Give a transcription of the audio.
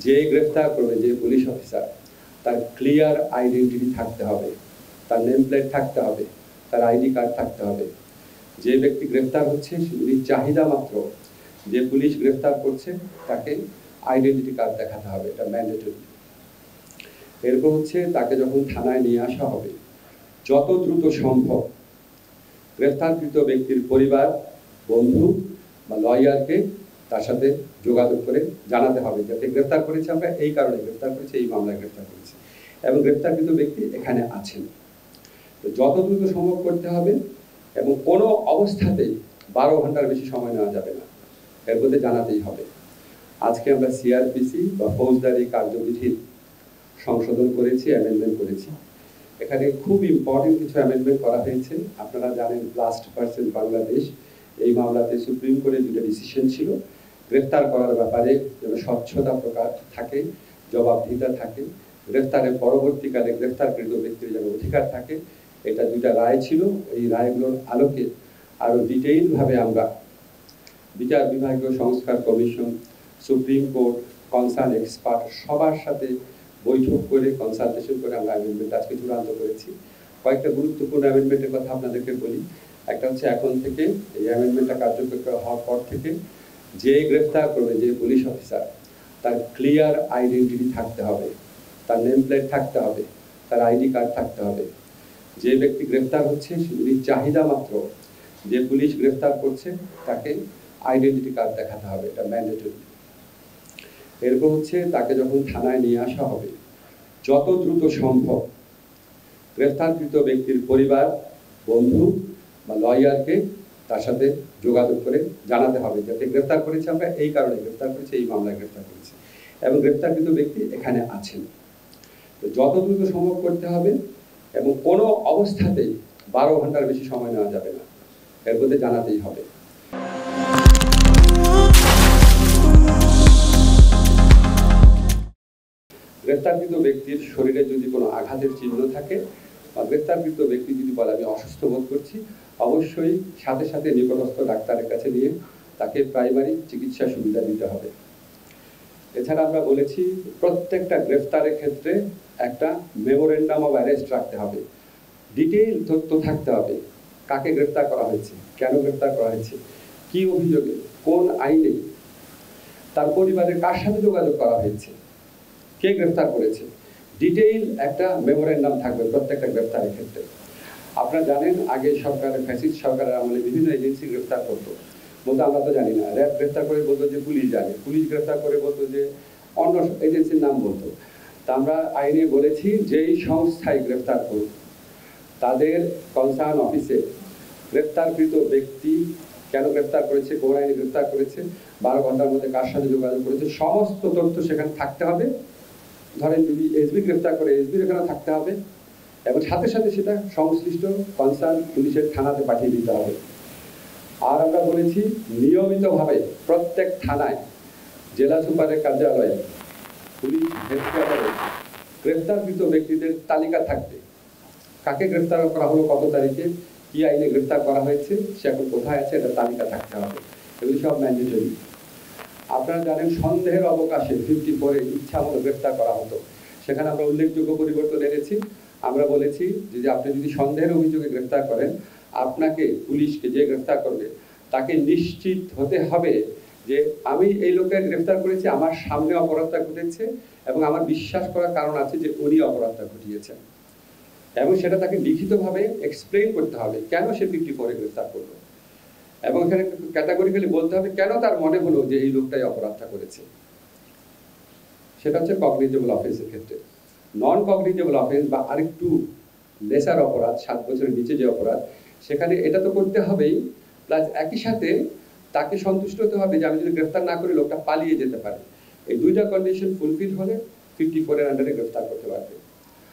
যে গ্রেফতার করবে, যে পুলিশ অফিসার, তার ক্লিয়ার আইডেন্টিটি থাকতে হবে, তার নেম প্লেট থাকতে হবে, তার আইডি কার্ড থাকতে হবে। যে ব্যক্তি গ্রেফতার হচ্ছে উনি চাহিদা মাত্র যে পুলিশ গ্রেফতার করছে তাকে আইডেন্টিটি কার্ড দেখাতে হবে, এটা ম্যান্ডেটরি। এরপর হচ্ছে তাকে যখন থানায় নিয়ে আসা হবে যত দ্রুত সম্ভব গ্রেফতারকৃত ব্যক্তির পরিবার, বন্ধু বা লয়ারকে তার সাথে যোগাযোগ করে জানাতে হবে যাতে গ্রেফতার করেছে আমরা এই কারণে গ্রেফতার করেছি, এই মামলায় গ্রেফতার করেছি এবং গ্রেফতারকৃত ব্যক্তি এখানে আছেন। তো যত দ্রুত সম্ভব করতে হবে এবং কোনো অবস্থাতেই 12 ঘন্টার বেশি সময় নেওয়া যাবে না, এর মধ্যে জানাতেই হবে। আজকে আমরা সিআরপিসি বা ফৌজদারি কার্যবিধির সংশোধন করেছি, অ্যামেন্ডমেন্ট করেছি। এখানে খুব ইম্পর্টেন্ট কিছু অ্যামেন্ডমেন্ট করা হয়েছে। আপনারা জানেন ব্লাস্ট পার্সন বাংলাদেশ এই মামলাতে সুপ্রিম কোর্টের দুটো ডিসিশন ছিল, গ্রেফতার করার ব্যাপারে যেন স্বচ্ছতা প্রকার থাকে, জবাবদিহিতা থাকে, গ্রেফতারের পরবর্তীকালে গ্রেফতারকৃত ব্যক্তির যেন অধিকার থাকে। এটা দুইটা রায় ছিল। এই রায়গুলোর আলোকে আরো ডিটেইলভাবে আমরা বিচার বিভাগীয় সংস্কার commission, supreme court, concern expert সবার সাথে বৈঠক করে কনসালটেশন করে আমরা অ্যামেন্ডমেন্ট আজকে চূড়ান্ত করেছি। কয়েকটা গুরুত্বপূর্ণ অ্যামেন্ডমেন্টের কথা আপনাদেরকে বলি। একটা হচ্ছে এখন থেকে এই অ্যামেন্ডমেন্টটা কার্যকর হওয়ার পর থেকে যে গ্রেফতার করবে, যে পুলিশ অফিসার, তার ক্লিয়ার আইডেন্টিটি থাকতে হবে, তার নেম প্লেট থাকতে হবে, তার আইডি কার্ড থাকতে হবে। যে ব্যক্তি গ্রেফতার হচ্ছে উনি চাহিদা মাত্র যে পুলিশ গ্রেফতার করছে তাকে আইডেন্টিটি কার্ড দেখাতে হবে, এটা ম্যান্ডেটরি। এরপর হচ্ছে তাকে যখন থানায় নিয়ে আসা হবে যত দ্রুত সম্ভব গ্রেফতারকৃত ব্যক্তির পরিবার, বন্ধু বা লয়ারকে তার সাথে যোগাযোগ করে জানাতে হবে যাতে গ্রেফতার করেছি আমরা এই কারণে গ্রেফতার করেছি, এই মামলায় গ্রেফতার করেছি এবং গ্রেফতারকৃত ব্যক্তি এখানে আছেন। তো যত দ্রুত সম্ভব করতে হবে এবং কোনো অবস্থাতেই 12 ঘন্টার বেশি সময় নেওয়া যাবে না, এর মধ্যে জানাতেই হবে। গ্রেফতারকৃত ব্যক্তির শরীরে যদি কোনো আঘাতের চিহ্ন থাকে বা গ্রেফতারকৃত ব্যক্তি যদি বলে আমি অসুস্থ বোধ করছি, অবশ্যই সাথে সাথে নিকটস্থ ডাক্তারের কাছে নিয়ে তাকে প্রাইমারি চিকিৎসা সুবিধা দিতে হবে। এছাড়া আমরা বলেছি প্রত্যেকটা গ্রেফতারের ক্ষেত্রে একটা মেমোরেন্ডাম অফ অ্যারেস্ট রাখতে হবে, ডিটেইল তথ্য থাকতে হবে, কাকে গ্রেফতার করা হয়েছে, কেন গ্রেফতার করা হয়েছে, কি অভিযোগে, কোন আইনে, তার পরিবারের কার সাথে যোগাযোগ করা হয়েছে, কে গ্রেফতার করেছে, ডিটেইল একটা মেমোরেন্ডাম থাকবে প্রত্যেকটা গ্রেফতারের ক্ষেত্রে। আপনারা জানেন আগে সরকারের ফ্যাসিস্ট সরকারের আমলে বিভিন্ন এজেন্সি গ্রেফতার করতো, বলতো আমরা তো জানি না, র্যাব গ্রেফতার করে বলতো যে পুলিশ জানে, পুলিশ গ্রেফতার করে বলতো যে অন্য এজেন্সির নাম বলতো। তা আমরা আইনে বলেছি যেই সংস্থায় গ্রেফতার করুক তাদের কনসার্ন অফিসে গ্রেফতারকৃত ব্যক্তি কেন গ্রেফতার করেছে, কোন আইনে গ্রেফতার করেছে, 12 ঘন্টার মধ্যে কার সাথে যোগাযোগ করেছে, সমস্ত তথ্য সেখানে থাকতে হবে। ধরেন যদি এসবি গ্রেফতার করে এসবির এখানে থাকতে হবে এবং সাথে সাথে সেটা সংশ্লিষ্ট কনসার্ন পুলিশের থানাতে পাঠিয়ে দিতে হবে। আর আমরা বলেছি নিয়মিতভাবে প্রত্যেক থানায়, জেলা সুপারের কার্যালয়ে, পুলিশ হেডকোয়ার্টারে গ্রেফতারকৃত ব্যক্তিদের তালিকা থাকবে, কাকে গ্রেফতার করা হলো, কত তারিখে, কি আইনে গ্রেফতার করা হয়েছে, সে এখন কোথায় আছে, এটা তালিকা থাকতে হবে। এগুলি সব ম্যান্ডেটরি। আপনারা জানেন সন্দেহের অবকাশে 54-এ ইচ্ছা মতো গ্রেফতার করা হতো, সেখানে আমরা উল্লেখযোগ্য পরিবর্তন এনেছি। আমরা বলেছি যে আপনি যদি সন্দেহের অভিযোগে গ্রেফতার করেন, আপনাকে পুলিশকে যে গ্রেফতার করবে তাকে নিশ্চিত হতে হবে যে আমি এই লোককে গ্রেফতার করেছি, আমার সামনে অপরাধটা ঘটেছে এবং আমার বিশ্বাস করার কারণ আছে যে উনি অপরাধটা ঘটিয়েছেন এবং সেটা তাকে লিখিতভাবে এক্সপ্লেইন করতে হবে কেন সে 54-এ গ্রেফতার করলো এবং এখানে ক্যাটাগরিক্যালি বলতে হবে কেন তার মনে হলো যে এই লোকটাই অপরাধটা করেছে। সেটা হচ্ছে কগনিজেবল অফেন্সের ক্ষেত্রে। নন কগনিজেবল অফেন্স বা আরেকটু লেসার অপরাধ, 7 বছরের নিচে যে অপরাধ, সেখানে এটা তো করতে হবেই, প্লাস একই সাথে তাকে সন্তুষ্ট হতে হবে যে আমি যদি গ্রেফতার না করি লোকটা পালিয়ে যেতে পারে। এই দুইটা কন্ডিশন ফুলফিল হলে 54-এর আন্ডারে গ্রেফতার করতে পারবে।